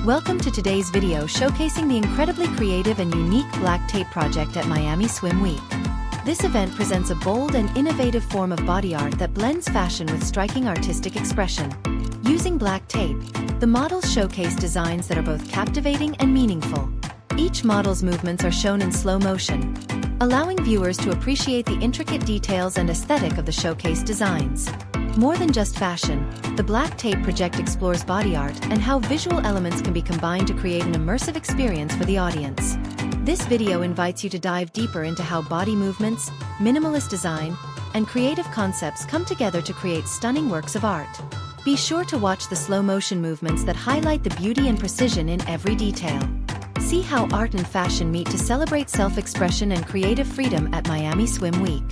Welcome to today's video showcasing the incredibly creative and unique black tape project at Miami Swim Week. This event presents a bold and innovative form of body art that blends fashion with striking artistic expression. Using black tape, the models showcase designs that are both captivating and meaningful. Each model's movements are shown in slow motion, allowing viewers to appreciate the intricate details and aesthetic of the showcase designs. More than just fashion, the black tape project explores body art and how visual elements can be combined to create an immersive experience for the audience. This video invites you to dive deeper into how body movements, minimalist design, and creative concepts come together to create stunning works of art. Be sure to watch the slow-motion movements that highlight the beauty and precision in every detail. See how art and fashion meet to celebrate self-expression and creative freedom at Miami Swim Week.